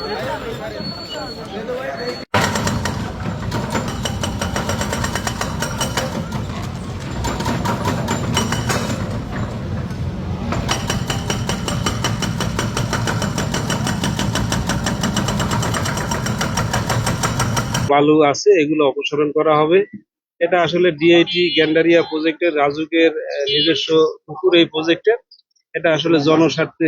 বালু আছে এগুলো অপসারণ করা হবে। এটা আসলে ডিআইটি গ্যান্ডারিয়া প্রজেক্টের রাজুকের নিজস্ব পুকুর এই প্রজেক্টের। এটা আসলে জনস্বার্থে